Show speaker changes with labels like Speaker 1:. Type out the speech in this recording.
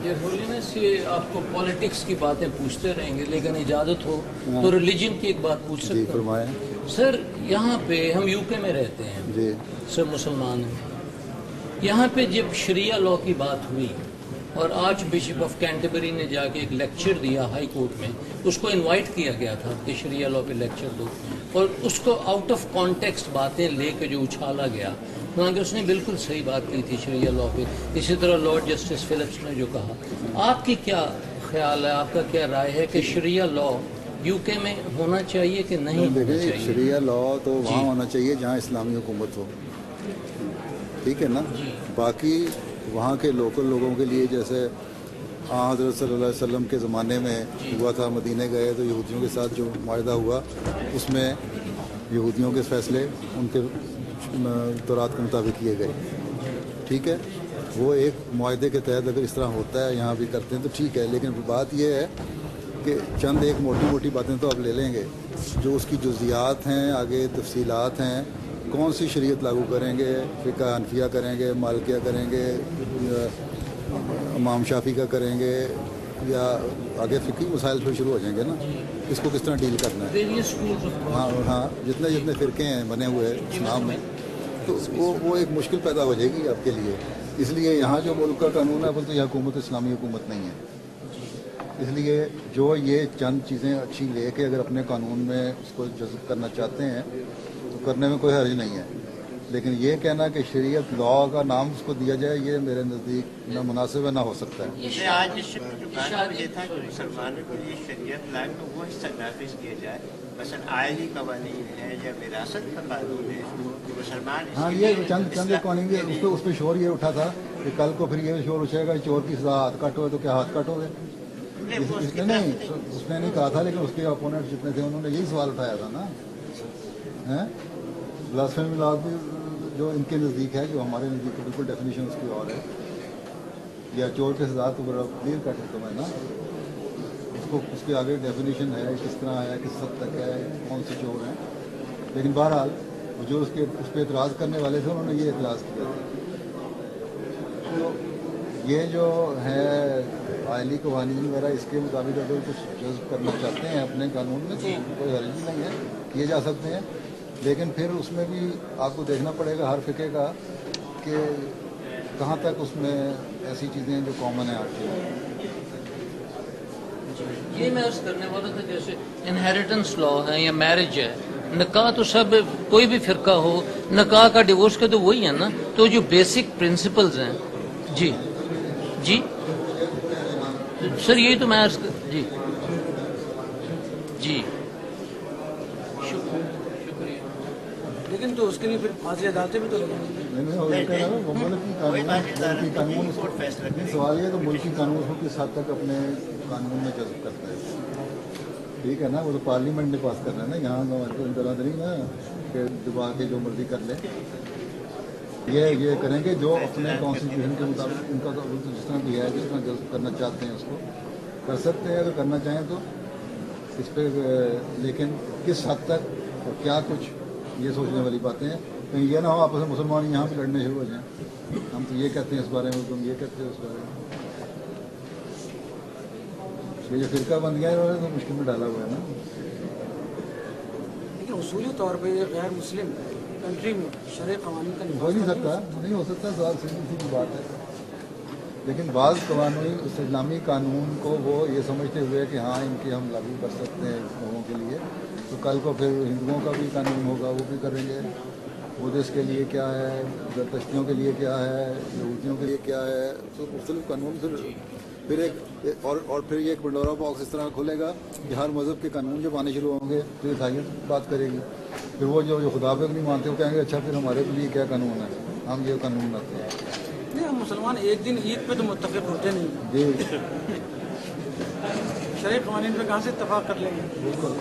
Speaker 1: یہ ہولینے سے آپ کو پالیٹکس کی باتیں پوچھتے رہیں گے، لیکن اجازت ہو تو ریلیجن کی ایک بات پوچھ سکتے ہیں؟
Speaker 2: فرمائیں
Speaker 1: سر، یہاں پہ ہم یو کے میں رہتے ہیں
Speaker 2: جی،
Speaker 1: سر، مسلمان ہیں. یہاں پہ جب شریعہ لا کی بات ہوئی اور آرچ بشپ آف کینٹربری نے جا کے ایک لیکچر دیا ہائی کورٹ میں، اس کو انوائٹ کیا گیا تھا کہ شریعہ لا پہ لیکچر دو، اور اس کو آؤٹ آف کانٹیکسٹ باتیں لے کے جو اچھالا گیا، حالانکہ اس نے بالکل صحیح بات کی تھی شریعہ لا پہ. اسی طرح لارڈ جسٹس فلپس نے جو کہا. آپ کی کیا خیال ہے، آپ کا کیا رائے ہے کہ شریعہ لا یو کے میں ہونا چاہیے کہ نہیں ہونا
Speaker 2: دیکھیں
Speaker 1: چاہیے؟
Speaker 2: شریعہ لا تو وہاں ہونا چاہیے جہاں اسلامی حکومت ہو، ٹھیک ہے نا. باقی وہاں کے لوکل لوگوں کے لیے، جیسے حضرت صلی اللہ علیہ وسلم کے زمانے میں ہوا تھا، مدینہ گئے تو یہودیوں کے ساتھ جو معاہدہ ہوا اس میں یہودیوں کے فیصلے ان کے دورات کے مطابق کیے گئے، ٹھیک ہے. وہ ایک معاہدے کے تحت اگر اس طرح ہوتا ہے یہاں بھی کرتے ہیں تو ٹھیک ہے، لیکن بات یہ ہے کہ چند ایک موٹی موٹی باتیں تو آپ لے لیں گے، جو اس کی جزیات ہیں، آگے تفصیلات ہیں، کون سی شریعت لاگو کریں گے، فقہ حنفیہ کریں گے، مالکیہ کریں گے، امام شافی کا کریں گے، یا آگے فقہی مسائل پھر شروع ہو جائیں گے نا. اس کو کس طرح ڈیل کرنا ہے. ہاں جتنے فرقے ہیں بنے ہوئے اسلام میں، تو وہ ایک مشکل پیدا ہو جائے گی آپ کے لیے. اس لیے یہاں جو ملک کا قانون ہے بولتے یہ حکومت اسلامی حکومت نہیں ہے. اس لیے جو یہ چند چیزیں اچھی لے کے اگر اپنے قانون میں اس کو جذب کرنا چاہتے ہیں تو کرنے میں کوئی حرج نہیں ہے، لیکن یہ کہنا کہ شریعت لا کا نام اس کو دیا جائے یہ میرے نزدیک نہ مناسب ہے نہ ہو سکتا ہے.
Speaker 3: آج اس یہ تھا کہ مسلمانوں کو یہ شریعت لا میں وہ حصہ نافذ کیا جائے، مثلا آئلی قوانین ہے یا وراثت کا قانون ہے، مسلمان
Speaker 2: ہاں یہ چند قوانین اس پہ شور یہ اٹھا تھا کہ کل کو پھر یہ شور اٹھے گا چور کی سزا ہاتھ کٹ ہوئے تو کیا ہاتھ کٹو گے. اس نے نہیں کہا تھا، لیکن اس کے اپوننٹ جتنے تھے انہوں نے یہی سوال اٹھایا تھا نا. بلاسفیمی لا بھی جو ان کے نزدیک ہے، جو ہمارے نزدیک تو بالکل ڈیفینیشن اس کی اور ہے، یا چور کے سزا تو بڑا کلیئر کٹ ہے تمہیں نا. اس کے آگے ڈیفینیشن ہے کس طرح ہے، کس حد تک ہے، کون سے چور ہیں. لیکن بہرحال جو اس پہ اعتراض کرنے والے تھے انہوں نے یہ اعتراض کیا تھا. تو یہ جو ہے آئلی قوانین وغیرہ اس کے مطابق اگر کچھ جذب کرنا چاہتے ہیں اپنے قانون میں تو کوئی حرج نہیں ہے، کیے جا سکتے ہیں. لیکن پھر اس میں بھی آپ کو دیکھنا پڑے گا ہر فقہ کا کہ کہاں تک اس میں ایسی چیزیں جو کامن ہیں آپ کے.
Speaker 1: یہ میں عرض کرنے والا تھا جیسے انہیریٹنس لا ہے یا میرج ہے، نکاح تو سب کوئی بھی فرقہ ہو، نکاح کا ڈیورس کا تو وہی ہے نا. تو جو بیسک پرنسپلز ہیں. جی جی سر یہی تو میں عرض جی جی شکریہ.
Speaker 4: لیکن تو اس کے لیے پھر فاضل عدالتیں بھی تو
Speaker 2: سوال یہ تو ملکی قانون کو کس حد تک اپنے قانون میں جذب کرتا ہے. ٹھیک ہے نا، وہ تو پارلیمنٹ نے پاس کرنا ہے نا، یہاں طرح نہیں نا کہ دبا کے جو مرضی کر لے. یہ کریں گے جو اپنے کانسٹیٹیوشن کے مطابق ان کا جس طرح بھی ہے، جس طرح جذب کرنا چاہتے ہیں اس کو کر سکتے ہیں اگر کرنا چاہیں تو اس پہ. لیکن کس حد تک اور کیا کچھ یہ سوچنے والی باتیں ہیں. کہیں یہ نہ ہو آپس میں مسلمان یہاں پہ لڑنے شروع ہو جائیں، ہم تو یہ کہتے ہیں اس بارے میں، تم یہ کہتے ہیں اس بارے میں. یہ جو فرقہ بن گیا ہے تو مشکل میں ڈالا ہوا ہے نا.
Speaker 4: لیکن اصولی طور پہ غیر مسلم کنٹری میں شرعی قوانین کا
Speaker 2: ہو نہیں سکتا، نہیں ہو سکتا، سوال سیدھی کی بات ہے. لیکن بعض قوانین اسلامی قانون کو وہ یہ سمجھتے ہوئے کہ ہاں ان کے ہم لاگو کر سکتے ہیں لوگوں کے لیے، تو کل کو پھر ہندوؤں کا بھی قانون ہوگا وہ بھی کریں گے. بدھسٹ کے لیے کیا ہے، زرتشتیوں کے لیے کیا ہے، یہودیوں کے لیے کیا ہے، تو مختلف قانون پھر ایک اور پھر یہ ایک پنڈورا باکس اس طرح کھلے گا کہ ہر مذہب کے قانون جب آنے شروع ہوں گے پھر عیسائیت بات کرے گی. پھر وہ جو خدا پہ نہیں مانتے وہ کہیں گے اچھا پھر ہمارے لیے کیا قانون ہے، ہم یہ قانون لاتے ہیں.
Speaker 4: نہیں، ہم مسلمان ایک دن عید پہ تو متفق ہوتے نہیں
Speaker 2: جی
Speaker 4: شرعی قوانین پہ کہاں سے اتفاق کر لیں گے.
Speaker 2: بالکل.